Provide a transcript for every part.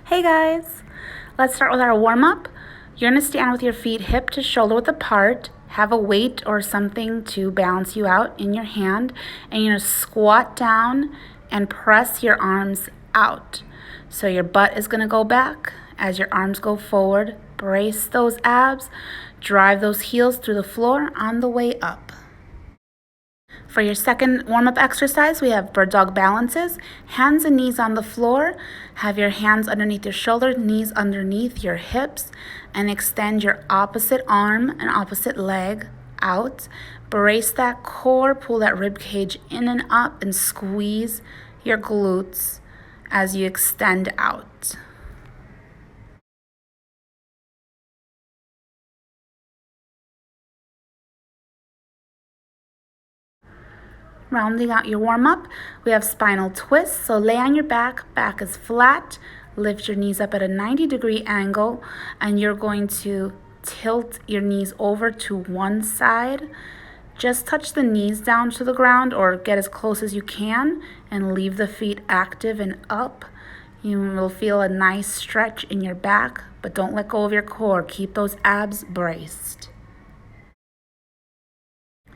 Hey guys, let's start with our warm-up. You're going to stand with your feet hip to shoulder width apart, have a weight or something to balance you out in your hand, and you're going to squat down and press your arms out. So your butt is going to go back as your arms go forward. Brace those abs, drive those heels through the floor on the way up. For your second warm-up exercise, we have bird dog balances. Hands and knees on the floor. Have your hands underneath your shoulders, knees underneath your hips, and extend your opposite arm and opposite leg out. Brace that core, pull that rib cage in and up, and squeeze your glutes as you extend out. Rounding out your warm-up, we have spinal twist. So lay on your back, back is flat. Lift your knees up at a 90-degree angle, and you're going to tilt your knees over to one side. Just touch the knees down to the ground or get as close as you can and leave the feet active and up. You will feel a nice stretch in your back, but don't let go of your core. Keep those abs braced.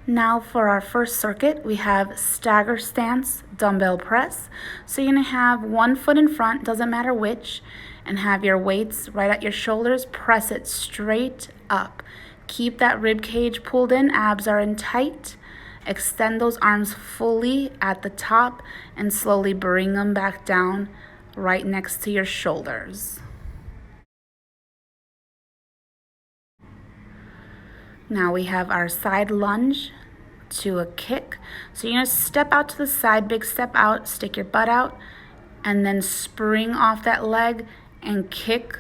Now for our first circuit, we have stagger stance dumbbell press. So you're going to have one foot in front, doesn't matter which, and have your weights right at your shoulders. Press it straight up. Keep that rib cage pulled in, abs are in tight. Extend those arms fully at the top and slowly bring them back down right next to your shoulders. Now we have our side lunge to a kick. So you're going to step out to the side, big step out, stick your butt out, and then spring off that leg and kick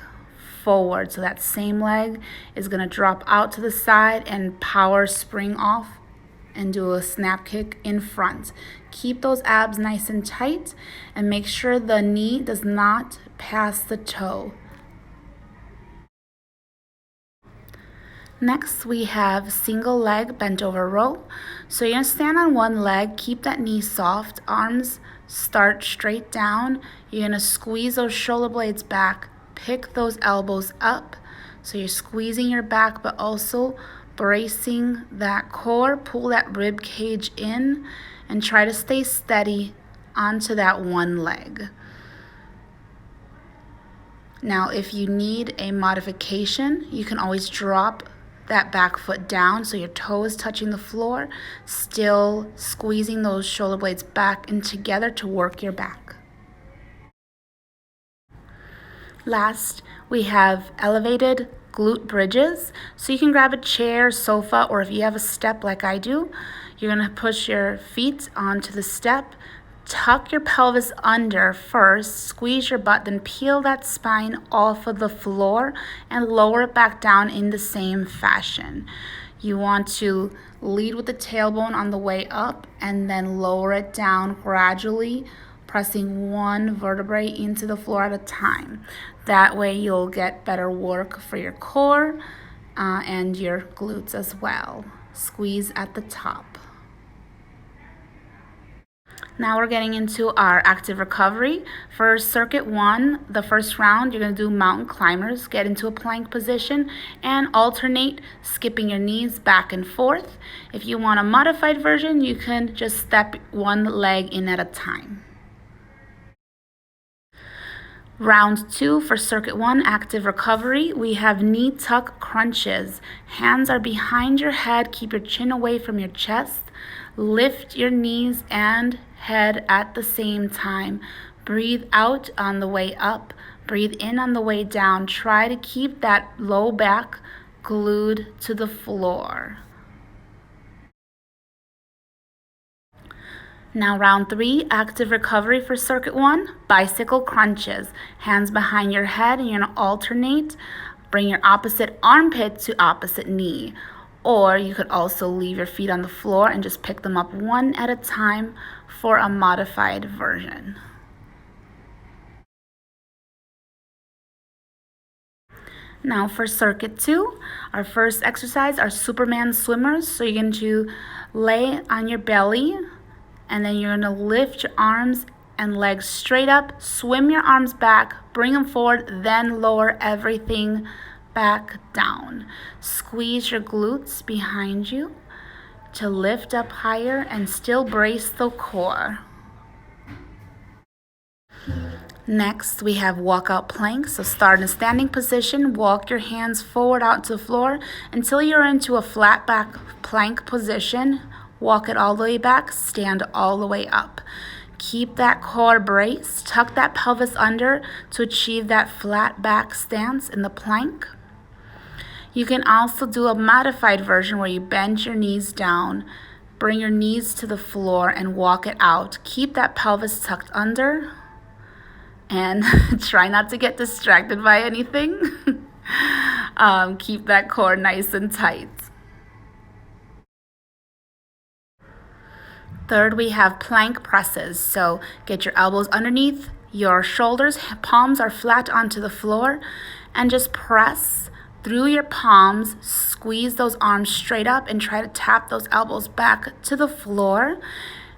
forward. So that same leg is going to drop out to the side and power spring off and do a snap kick in front. Keep those abs nice and tight and make sure the knee does not pass the toe. Next, we have single leg bent over row. So you're going to stand on one leg, keep that knee soft, arms start straight down. You're going to squeeze those shoulder blades back, pick those elbows up. So you're squeezing your back, but also bracing that core, pull that rib cage in, and try to stay steady onto that one leg. Now, if you need a modification, you can always drop that back foot down so your toe is touching the floor, still squeezing those shoulder blades back and together to work your back. Last, we have elevated glute bridges. So you can grab a chair, sofa, or if you have a step like I do, you're going to push your feet onto the step. Tuck your pelvis under first, squeeze your butt, then peel that spine off of the floor and lower it back down in the same fashion. You want to lead with the tailbone on the way up and then lower it down gradually, pressing one vertebrae into the floor at a time. That way you'll get better work for your core and your glutes as well. Squeeze at the top. Now we're getting into our active recovery. For circuit 1, the first round, you're going to do mountain climbers, get into a plank position, and alternate skipping your knees back and forth. If you want a modified version, you can just step one leg in at a time. Round 2 for circuit 1, active recovery, we have knee tuck crunches. Hands are behind your head, keep your chin away from your chest. Lift your knees and head at the same time. Breathe out on the way up, breathe in on the way down. Try to keep that low back glued to the floor. Now round 3, active recovery for circuit 1, bicycle crunches. Hands behind your head and you're going to alternate. Bring your opposite armpit to opposite knee. Or you could also leave your feet on the floor and just pick them up one at a time for a modified version. Now for circuit 2, our first exercise are Superman swimmers. So you're going to lay on your belly and then you're going to lift your arms and legs straight up. Swim your arms back, bring them forward, then lower everything back down. Squeeze your glutes behind you to lift up higher and still brace the core. Next, we have walkout plank. So start in a standing position, walk your hands forward out to the floor until you're into a flat back plank position. Walk it all the way back, stand all the way up. Keep that core braced, tuck that pelvis under to achieve that flat back stance in the plank. You can also do a modified version where you bend your knees down, bring your knees to the floor and walk it out. Keep that pelvis tucked under and try not to get distracted by anything. Keep that core nice and tight. Third, we have plank presses. So get your elbows underneath your shoulders, palms are flat onto the floor, and just press through your palms, squeeze those arms straight up and try to tap those elbows back to the floor.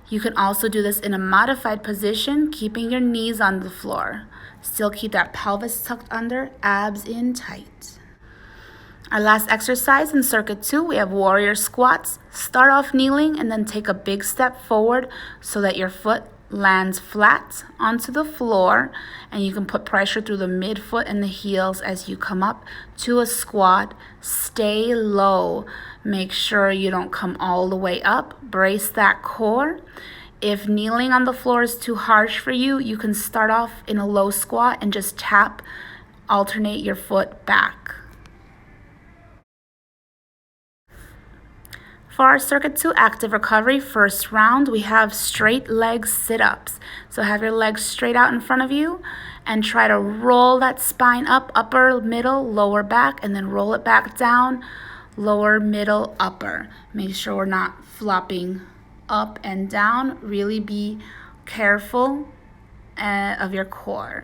You can also do this in a modified position, keeping your knees on the floor. Still keep that pelvis tucked under, abs in tight. Our last exercise in circuit 2, we have warrior squats. Start off kneeling and then take a big step forward so that your foot lands flat onto the floor, and you can put pressure through the midfoot and the heels as you come up to a squat. Stay low. Make sure you don't come all the way up. Brace that core. If kneeling on the floor is too harsh for you, you can start off in a low squat and just alternate your foot back. For our circuit 2 active recovery first round, we have straight leg sit-ups. So have your legs straight out in front of you and try to roll that spine up, upper, middle, lower back, and then roll it back down, lower, middle, upper. Make sure we're not flopping up and down. Really be careful of your core.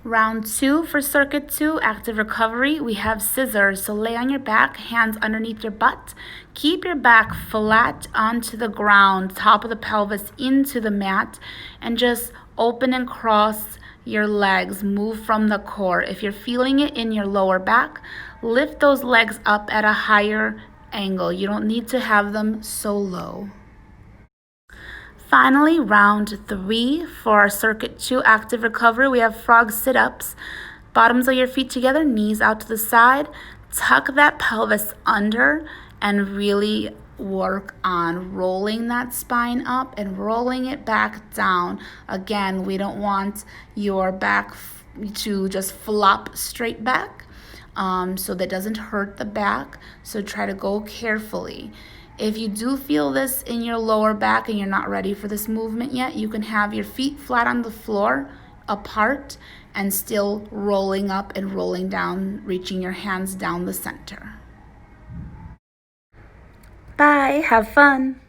Round 2 for circuit 2, active recovery, we have scissors. So lay on your back, hands underneath your butt. Keep your back flat onto the ground, top of the pelvis into the mat, and just open and cross your legs. Move from the core. If you're feeling it in your lower back, lift those legs up at a higher angle. You don't need to have them so low. Finally, round 3 for our circuit 2 active recovery, we have frog sit-ups. Bottoms of your feet together, knees out to the side. Tuck that pelvis under and really work on rolling that spine up and rolling it back down. Again, we don't want your back to just flop straight back, so that doesn't hurt the back. So try to go carefully. If you do feel this in your lower back and you're not ready for this movement yet, you can have your feet flat on the floor, apart, and still rolling up and rolling down, reaching your hands down the center. Bye, have fun.